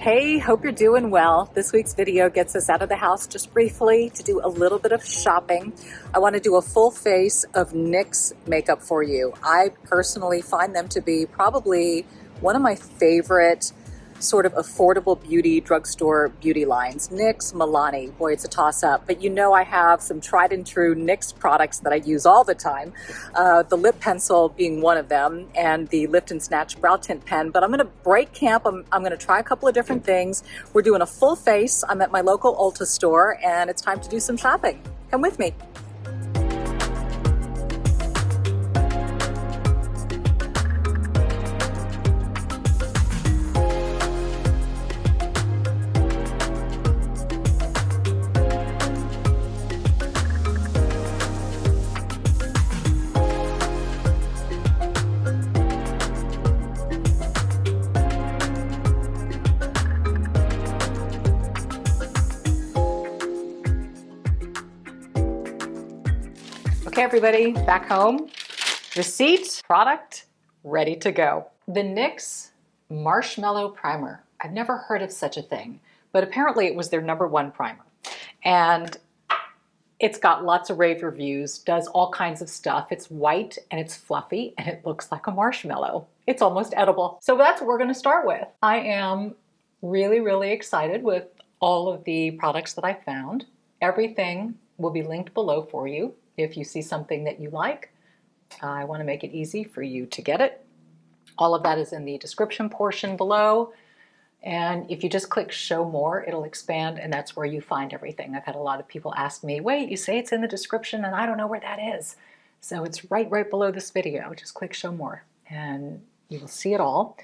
Hey, hope you're doing well. This week's video gets us out of the house just briefly to do a little bit of shopping. I want to do a full face of NYX makeup for you. I personally find them to be probably one of my favorite sort of affordable beauty drugstore beauty lines. NYX, Milani, boy, it's a toss-up. But you know I have some tried and true NYX products that I use all the time. The lip pencil being one of them, and the Lift and Snatch brow tint pen. But I'm going to break camp. I'm going to try a couple of different things. We're doing a full face. I'm at my local Ulta store, and it's time to do some shopping. Come with me. Okay, everybody, back home. Receipt, product, ready to go. The NYX Marshmallow Primer. I've never heard of such a thing, but apparently it was their #1 primer. And it's got lots of rave reviews, does all kinds of stuff. It's white and it's fluffy and it looks like a marshmallow. It's almost edible. So that's what we're gonna start with. I am really excited with all of the products that I found. Everything will be linked below for you. If you see something that you like, I want to make it easy for you to get it. All of that is in the description portion below. And if you just click show more, it'll expand, and that's where you find everything. I've had a lot of people ask me, wait, you say it's in the description and I don't know where that is. So it's right below this video. Just click show more and you will see it all.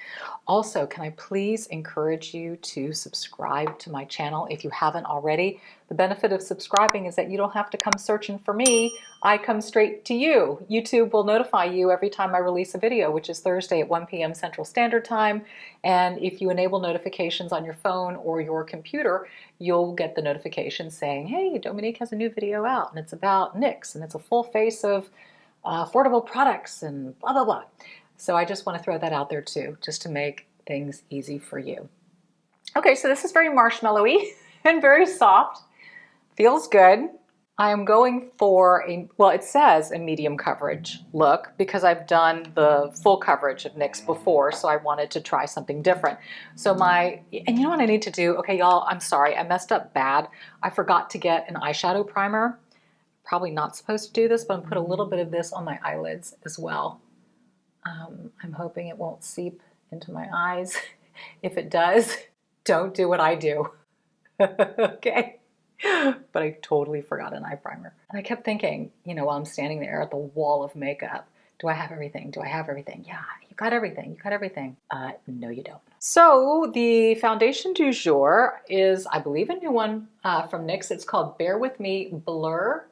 Also, can I please encourage you to subscribe to my channel if you haven't already? The benefit of subscribing is that you don't have to come searching for me. I come straight to you. YouTube will notify you every time I release a video, which is Thursday at 1 p.m. Central Standard Time. And if you enable notifications on your phone or your computer, you'll get the notification saying, hey, Dominique has a new video out, and it's about NYX, and it's a full face of affordable products and blah, blah, blah. So I just want to throw that out there too, just to make things easy for you. Okay, so this is very marshmallowy and very soft. Feels good. I am going for well, it says a medium coverage look because I've done the full coverage of NYX before, so I wanted to try something different. So and you know what I need to do? Okay, y'all, I'm sorry, I messed up bad. I forgot to get an eyeshadow primer. Probably not supposed to do this, but I'm put a little bit of this on my eyelids as well. I'm hoping it won't seep into my eyes. If it does, don't do what I do. Okay? But I totally forgot an eye primer. And I kept thinking, you know, while I'm standing there at the wall of makeup, do I have everything? Do I have everything? Yeah, you got everything. You got everything. No, you don't. So the foundation du jour is, I believe, a new one from NYX. It's called Bear With Me Blur.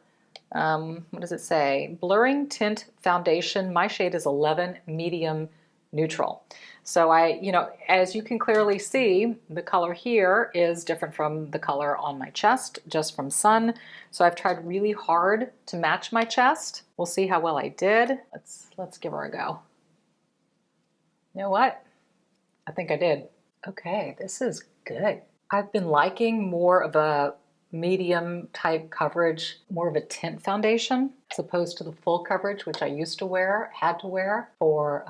What does it say? Blurring Tint Foundation. My shade is 11 Medium Neutral. So as you can clearly see, the color here is different from the color on my chest, just from sun. So I've tried really hard to match my chest. We'll see how well I did. Let's give her a go. You know what? I think I did. Okay, this is good. I've been liking more of a medium type coverage, more of a tint foundation, as opposed to the full coverage, which I used to had to wear for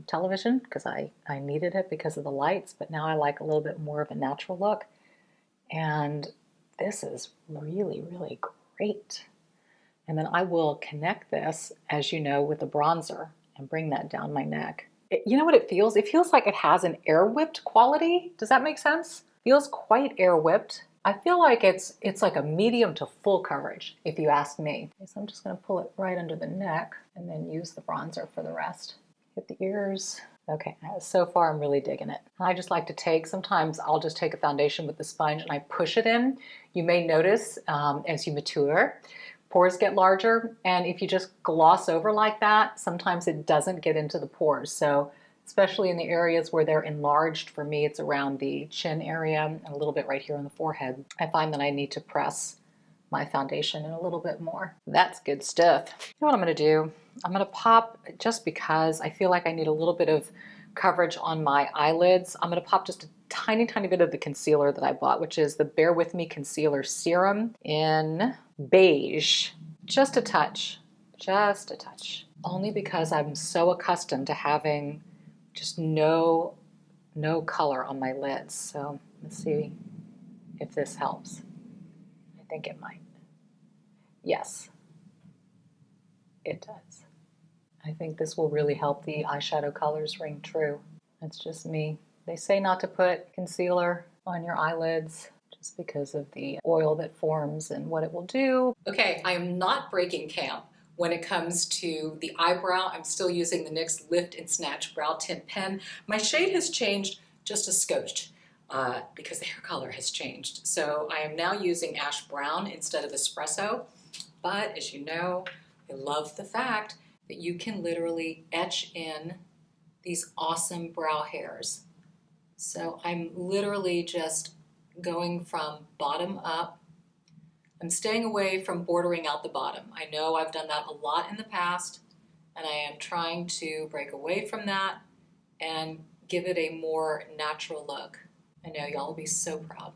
television because I needed it because of the lights, but now I like a little bit more of a natural look. And this is really great. And then I will connect this, as you know, with a bronzer and bring that down my neck. You know what it feels? It feels like it has an air whipped quality. Does that make sense? Feels quite air whipped. I feel like it's like a medium to full coverage, if you ask me. Okay, so I'm just going to pull it right under the neck and then use the bronzer for the rest. Hit the ears. Okay, so far I'm really digging it. I just like to sometimes I'll just take a foundation with the sponge and I push it in. You may notice as you mature, pores get larger, and if you just gloss over like that, sometimes it doesn't get into the pores. So especially in the areas where they're enlarged. For me, it's around the chin area and a little bit right here on the forehead. I find that I need to press my foundation in a little bit more. That's good stuff. You know what I'm gonna do? I'm gonna pop, just because I feel like I need a little bit of coverage on my eyelids. I'm gonna pop just a tiny, tiny bit of the concealer that I bought, which is the Bear With Me Concealer Serum in beige. Just a touch, just a touch. Only because I'm so accustomed to having just no color on my lids. So let's see if this helps. I think it might. Yes, it does. I think this will really help the eyeshadow colors ring true. That's just me. They say not to put concealer on your eyelids just because of the oil that forms and what it will do. Okay, I am not breaking camp when it comes to the eyebrow. I'm still using the NYX Lift and Snatch Brow Tint Pen. My shade has changed just a skosh because the hair color has changed. So I am now using ash brown instead of espresso. But as you know, I love the fact that you can literally etch in these awesome brow hairs. So I'm literally just going from bottom up. I'm staying away from bordering out the bottom. I know I've done that a lot in the past, and I am trying to break away from that and give it a more natural look. I know y'all will be so proud.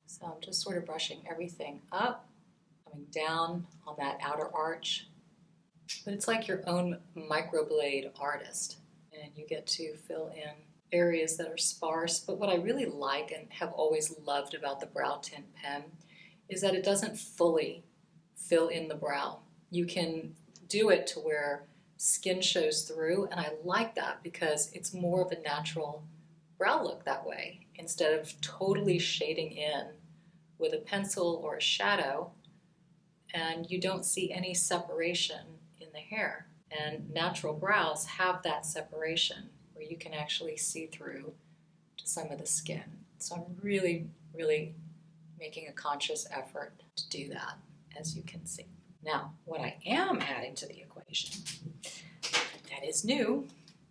So I'm just sort of brushing everything up, coming down on that outer arch. But it's like your own microblade artist, and you get to fill in areas that are sparse. But what I really like and have always loved about the brow tint pen is that it doesn't fully fill in the brow. You can do it to where skin shows through, and I like that because it's more of a natural brow look that way, instead of totally shading in with a pencil or a shadow, and you don't see any separation in the hair. And natural brows have that separation where you can actually see through to some of the skin. So I'm really, really making a conscious effort to do that, as you can see. Now, what I am adding to the equation that is new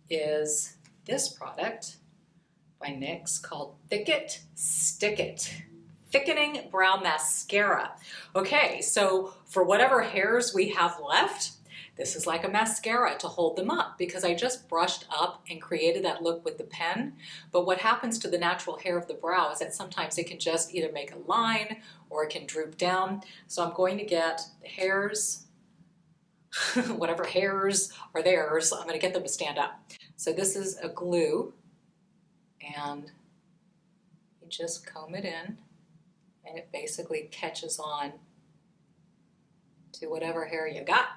is this product by NYX called Thick It, Stick It. Thickening Brow Mascara. Okay, so for whatever hairs we have left, this is like a mascara to hold them up, because I just brushed up and created that look with the pen. But what happens to the natural hair of the brow is that sometimes it can just either make a line or it can droop down. So I'm going to get the hairs, whatever hairs are theirs, I'm going to get them to stand up. So this is a glue, and you just comb it in, and it basically catches on to whatever hair you got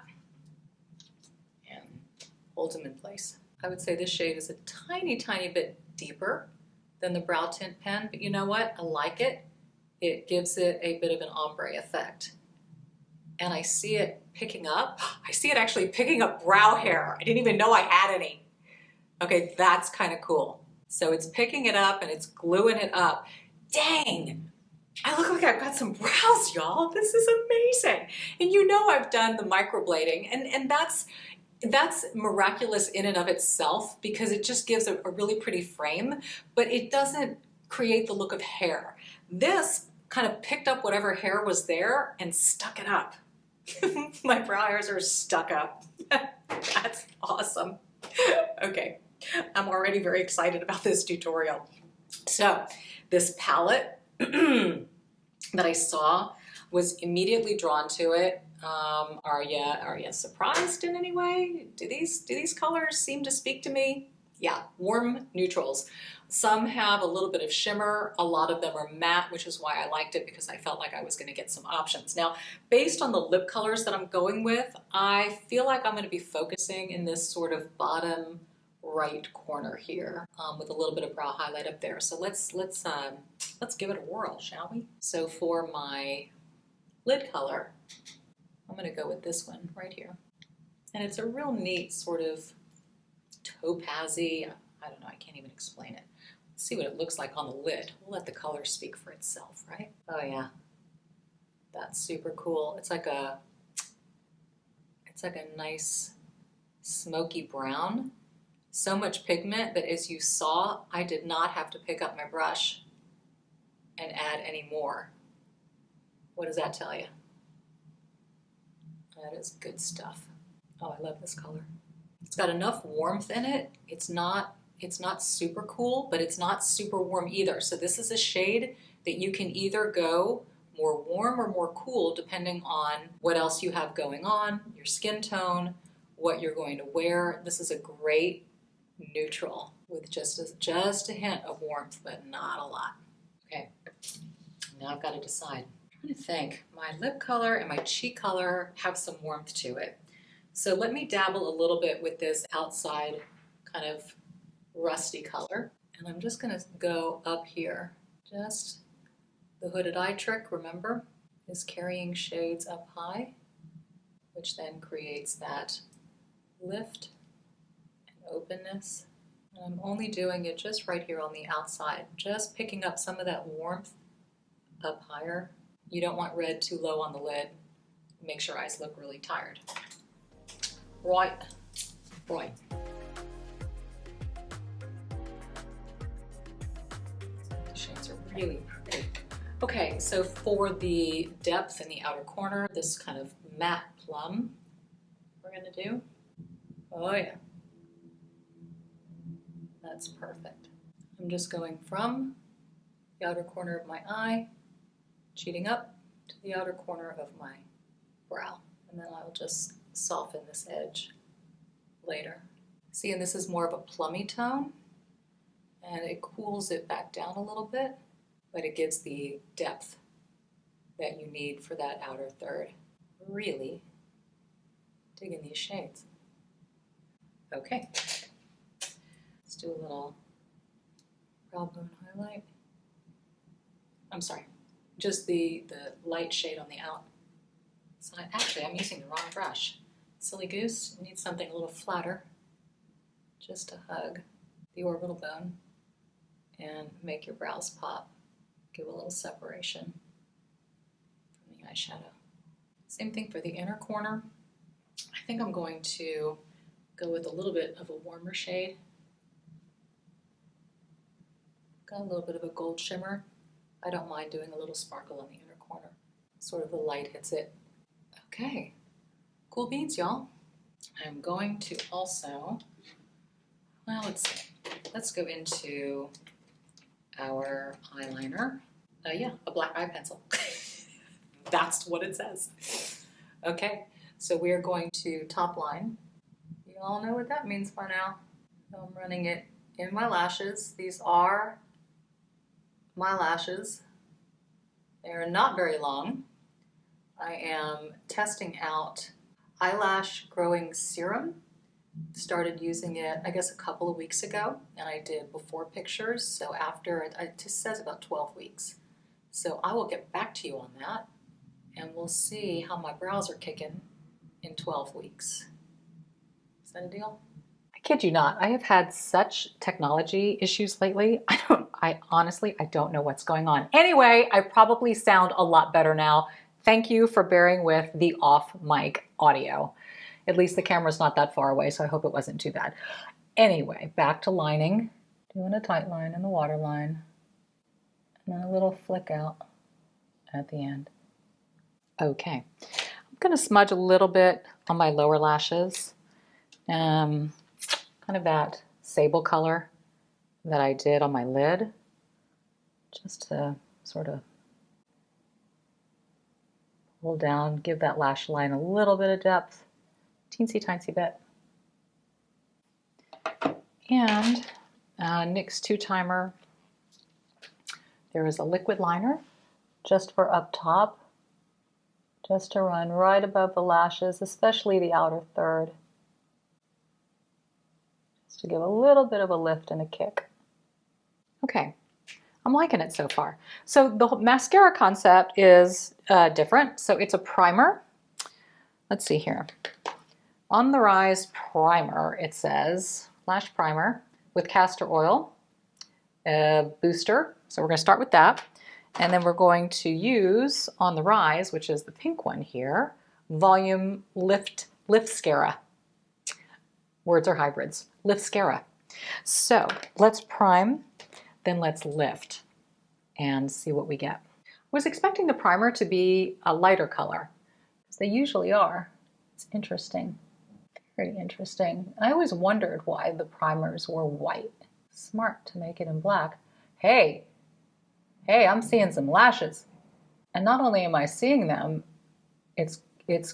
and holds them in place. I would say this shade is a tiny, tiny bit deeper than the brow tint pen, but you know what? I like it. It gives it a bit of an ombre effect. And I see it picking up. I see it actually picking up brow hair. I didn't even know I had any. Okay, that's kind of cool. So it's picking it up and it's gluing it up. Dang! I look like I've got some brows, y'all. This is amazing. And you know I've done the microblading, and that's miraculous in and of itself, because it just gives a really pretty frame, but it doesn't create the look of hair. This kind of picked up whatever hair was there and stuck it up. My brow hairs are stuck up. That's awesome. Okay, I'm already very excited about this tutorial. So this palette that I saw, was immediately drawn to it. Are you surprised in any way? Do these colors seem to speak to me? Yeah, warm neutrals. Some have a little bit of shimmer. A lot of them are matte, which is why I liked it, because I felt like I was going to get some options. Now, based on the lip colors that I'm going with, I feel like I'm going to be focusing in this sort of bottom right corner here, with a little bit of brow highlight up there. So let's give it a whirl, shall we? So for my lid color, I'm going to go with this one right here, and it's a real neat sort of topazzy. I don't know. I can't even explain it. Let's see what it looks like on the lid. We'll let the color speak for itself, right? Oh yeah, that's super cool. It's like a nice smoky brown. So much pigment that, as you saw, I did not have to pick up my brush and add any more. What does that tell you? That is good stuff. Oh, I love this color. It's got enough warmth in it. It's not super cool, but it's not super warm either. So this is a shade that you can either go more warm or more cool depending on what else you have going on, your skin tone, what you're going to wear. This is a great neutral with just a hint of warmth, but not a lot. Okay, now I've got to decide. I'm trying to think. My lip color and my cheek color have some warmth to it. So let me dabble a little bit with this outside kind of rusty color. And I'm just going to go up here. Just the hooded eye trick, remember, is carrying shades up high, which then creates that lift and openness. And I'm only doing it just right here on the outside, just picking up some of that warmth up higher. You don't want red too low on the lid. It makes your eyes look really tired. Right. The shades are really pretty. Okay, so for the depth in the outer corner, this kind of matte plum we're gonna do. Oh yeah. That's perfect. I'm just going from the outer corner of my eye, cheating up to the outer corner of my brow. And then I'll just soften this edge later. See, and this is more of a plummy tone, and it cools it back down a little bit, but it gives the depth that you need for that outer third. Really digging these shades. Okay. Let's do a little brow bone highlight. I'm sorry, just the light shade on the outside. Actually, I'm using the wrong brush. Silly goose, you need something a little flatter, just to hug the orbital bone and make your brows pop. Give a little separation from the eyeshadow. Same thing for the inner corner. I think I'm going to go with a little bit of a warmer shade. Got a little bit of a gold shimmer. I don't mind doing a little sparkle on the inner corner. Sort of the light hits it. Okay, cool beans, y'all. I'm going to also, well, let's see. Let's go into our eyeliner. Yeah, a black eye pencil. That's what it says. Okay, so we're going to top line. You all know what that means by now. So I'm running it in my lashes. These are my lashes. They're not very long. I am testing out eyelash growing serum. Started using it, I guess, a couple of weeks ago, and I did before pictures. So after, it just says about 12 weeks. So I will get back to you on that, and we'll see how my brows are kicking in 12 weeks. Is that a deal? I kid you not. I have had such technology issues lately. I honestly don't know what's going on. Anyway, I probably sound a lot better now. Thank you for bearing with the off mic audio. At least the camera's not that far away, so I hope it wasn't too bad. Anyway, back to lining. Doing a tight line in the waterline. And then a little flick out at the end. Okay. I'm going to smudge a little bit on my lower lashes. Kind of that sable color that I did on my lid. Just to sort of pull down, give that lash line a little bit of depth. Teensy tiny bit. And NYX 2-timer. There is a liquid liner just for up top, just to run right above the lashes, especially the outer third, just to give a little bit of a lift and a kick. Okay, I'm liking it so far. So the mascara concept is different. So it's a primer. Let's see here. On the Rise primer, it says lash primer with castor oil, booster. So we're going to start with that. And then we're going to use On the Rise, which is the pink one here, Volume Lift Mascara. Words are hybrids. Mascara. So let's prime, then let's lift and see what we get. I was expecting the primer to be a lighter color, because they usually are. It's interesting. Pretty interesting. I always wondered why the primers were white. Smart to make it in black. Hey, I'm seeing some lashes. And not only am I seeing them, it's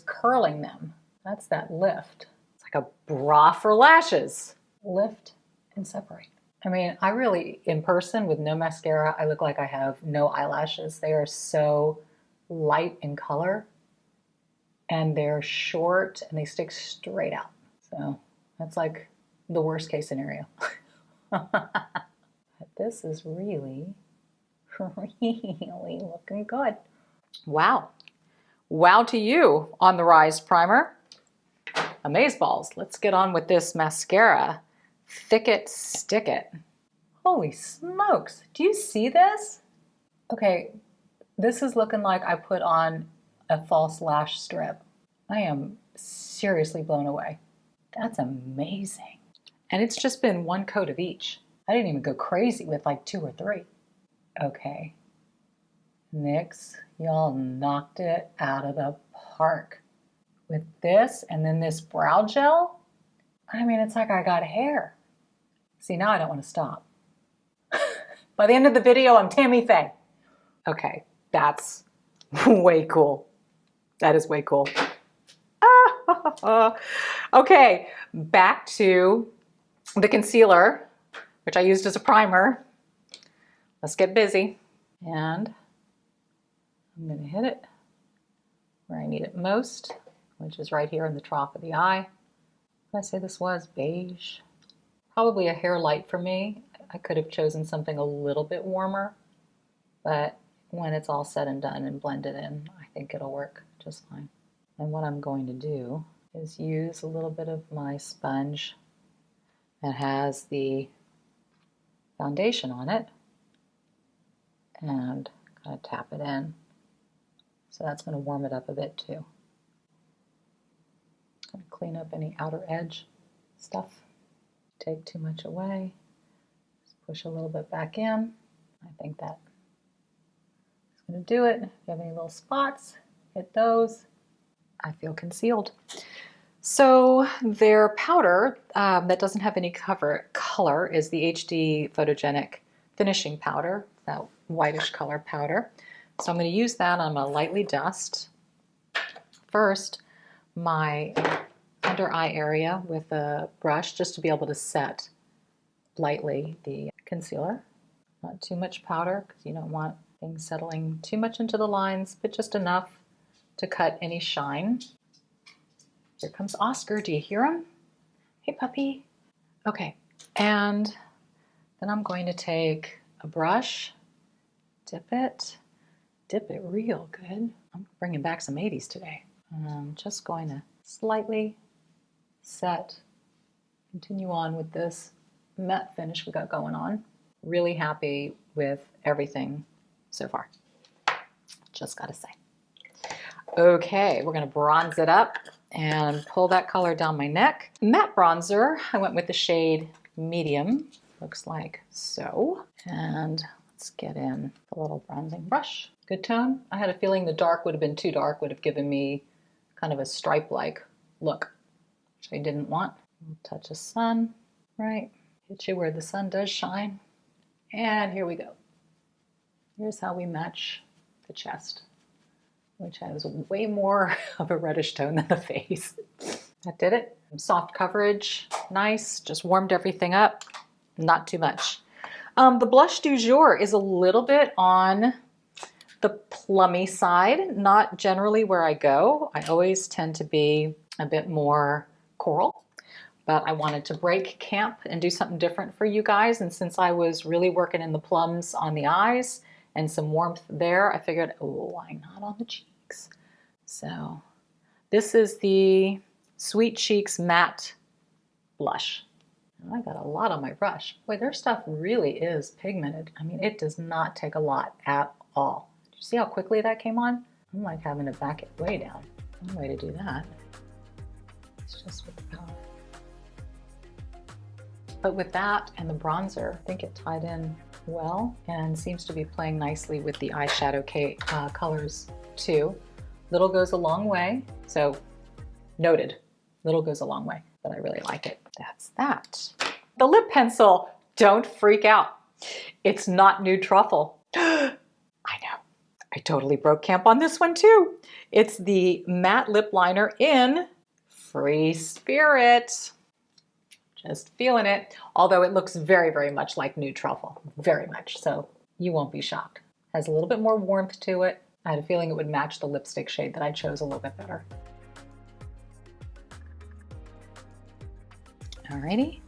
curling them. That's that lift. It's like a bra for lashes. Lift and separate. I mean, I really, in person with no mascara, I look like I have no eyelashes. They are so light in color and they're short and they stick straight out. So that's like the worst case scenario. But this is really, really looking good. Wow. Wow to you on the Rise primer. Amazeballs. Let's get on with this mascara. Thick It, Stick It. Holy smokes. Do you see this? Okay, this is looking like I put on a false lash strip. I am seriously blown away. That's amazing. And it's just been one coat of each. I didn't even go crazy with like 2 or 3. Okay. NYX, y'all knocked it out of the park. With this and then this brow gel, I mean, it's like I got hair. See, now I don't want to stop. By the end of the video, I'm Tammy Faye. Okay, that's way cool. That is way cool. Okay, back to the concealer, which I used as a primer. Let's get busy. And I'm going to hit it where I need it most, which is right here in the trough of the eye. What did I say this was? Beige. Probably a hair light for me. I could have chosen something a little bit warmer, but when it's all said and done and blended in, I think it'll work just fine. And what I'm going to do is use a little bit of my sponge that has the foundation on it and kind of tap it in. So that's going to warm it up a bit too. Going to clean up any outer edge stuff. Take too much away. Just push a little bit back in. I think that is going to do it. If you have any little spots, hit those. I feel concealed. So their powder that doesn't have any color is the HD Photogenic Finishing Powder, that whitish color powder. So I'm going to use that. I'm going to lightly dust first my under eye area with a brush just to be able to set lightly the concealer. Not too much powder because you don't want things settling too much into the lines, but just enough to cut any shine. Here comes Oscar. Do you hear him? Hey, puppy. Okay, and then I'm going to take a brush, dip it real good. I'm bringing back some 80s today. I'm just going to slightly continue on with this matte finish we got going on. Really happy with everything so far. Just gotta say. Okay, we're gonna bronze it up and pull that color down my neck. Matte bronzer, I went with the shade Medium, looks like so. And let's get in the little bronzing brush. Good tone. I had a feeling the dark would have been too dark, would have given me kind of a stripe-like look, which I didn't want. Touch of sun, right? Hit you where the sun does shine. And here we go. Here's how we match the chest, which has way more of a reddish tone than the face. That did it. Soft coverage, nice, just warmed everything up, not too much. The blush du jour is a little bit on the plummy side, not generally where I go. I always tend to be a bit more coral, but I wanted to break camp and do something different for you guys. And since I was really working in the plums on the eyes and some warmth there, I figured, oh, why not on the cheeks? So this is the Sweet Cheeks Matte Blush. I got a lot on my brush. Boy, their stuff really is pigmented. I mean, it does not take a lot at all. Did you see how quickly that came on? I'm like having to back it way down. One way to do that is just with the powder. But with that and the bronzer, I think it tied in well and seems to be playing nicely with the eyeshadow colors too. Little goes a long way. So noted, little goes a long way. but I really like it. That's that. The lip pencil, don't freak out. It's not Nude Truffle. I know, I totally broke camp on this one too. It's the matte lip liner in Free Spirit. Just feeling it. Although it looks very, very much like Nude Truffle. Very much. So you won't be shocked. Has a little bit more warmth to it. I had a feeling it would match the lipstick shade that I chose a little bit better. Alrighty.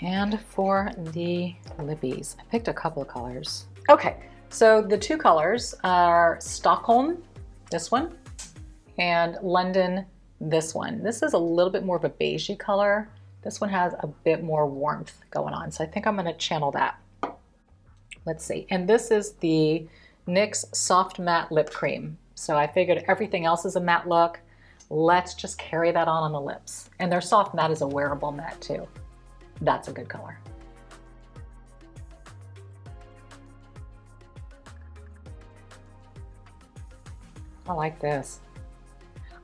And for the lippies, I picked a couple of colors. Okay, so the two colors are Stockholm, this one, and London, this one. This is a little bit more of a beigey color. This one has a bit more warmth going on, so I think I'm going to channel that. Let's see. And this is the NYX Soft Matte Lip Cream. So I figured everything else is a matte look. Let's just carry that on the lips. And their soft matte is a wearable matte too. That's a good color. I like this.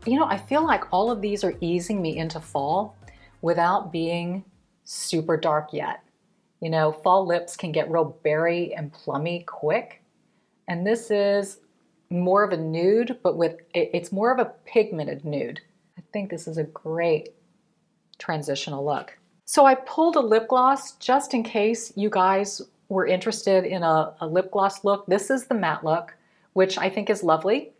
You know, I feel like all of these are easing me into fall without being super dark yet. You know, fall lips can get real berry and plummy quick. And this is more of a nude, but it's more of a pigmented nude. I think this is a great transitional look. So I pulled a lip gloss just in case you guys were interested in a lip gloss look. This is the matte look, which I think is lovely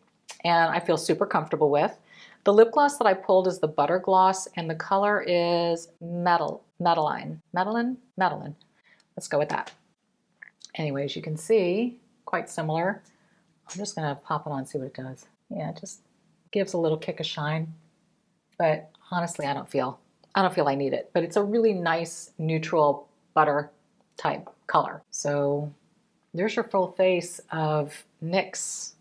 and I feel super comfortable with. The lip gloss that I pulled is the Butter Gloss, and the color is Madeline. Let's go with that. Anyways, you can see, quite similar. I'm just gonna pop it on and see what it does. Yeah, it just gives a little kick of shine. But honestly, I don't feel I need it. But it's a really nice, neutral butter type color. So there's your full face of NYX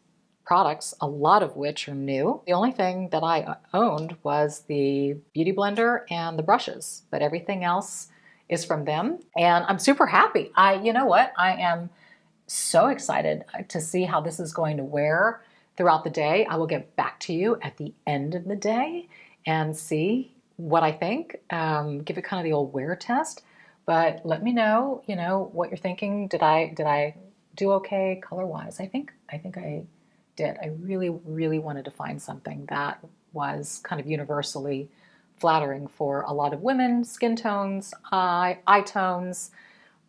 products, a lot of which are new. The only thing that I owned was the beauty blender and the brushes, but everything else is from them. And I'm super happy. You know what? I am so excited to see how this is going to wear throughout the day. I will get back to you at the end of the day and see what I think. Give it kind of the old wear test, but let me know, you know, what you're thinking. Did I do okay color-wise? I think I did. I really, really wanted to find something that was kind of universally flattering for a lot of women, skin tones, eye tones,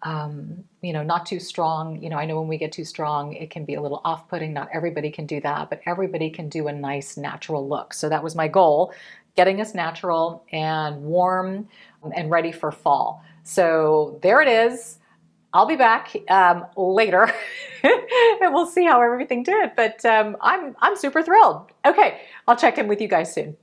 you know, not too strong. You know, I know when we get too strong, it can be a little off-putting. Not everybody can do that, but everybody can do a nice natural look. So that was my goal, getting us natural and warm and ready for fall. So there it is. I'll be back later and we'll see how everything did. But I'm super thrilled. Okay, I'll check in with you guys soon.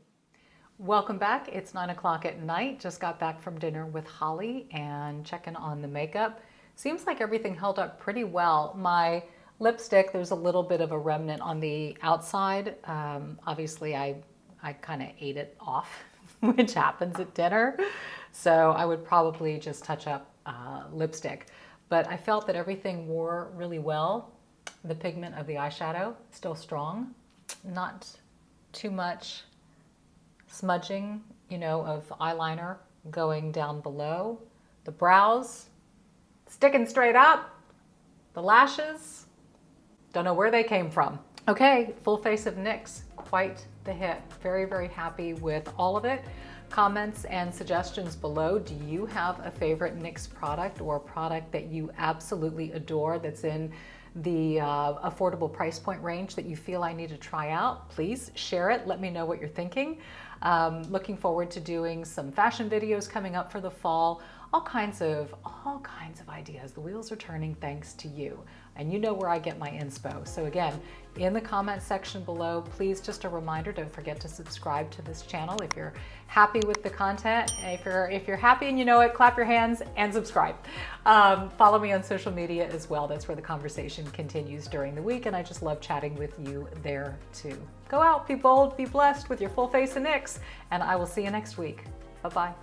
Welcome back. It's 9 o'clock at night. Just got back from dinner with Holly and checking on the makeup. Seems like everything held up pretty well. My lipstick, there's a little bit of a remnant on the outside. Obviously, I kind of ate it off, which happens at dinner. So I would probably just touch up lipstick. But I felt that everything wore really well. The pigment of the eyeshadow, still strong. Not too much smudging, you know, of eyeliner going down below. The brows, sticking straight up. The lashes, don't know where they came from. Okay, full face of NYX, quite the hit. Very, very happy with all of it. Comments and suggestions below. Do you have a favorite NYX product or a product that you absolutely adore that's in the affordable price point range that you feel I need to try out? Please share it. Let me know what you're thinking. Looking forward to doing some fashion videos coming up for the fall. All kinds of ideas. The wheels are turning thanks to you. And you know where I get my inspo. So again, in the comment section below, please, just a reminder, don't forget to subscribe to this channel if you're happy with the content. If you're happy and you know it, clap your hands and subscribe. Follow me on social media as well. That's where the conversation continues during the week, and I just love chatting with you there too. Go out, be bold, be blessed with your full face of NYX, and I will see you next week. Bye-bye.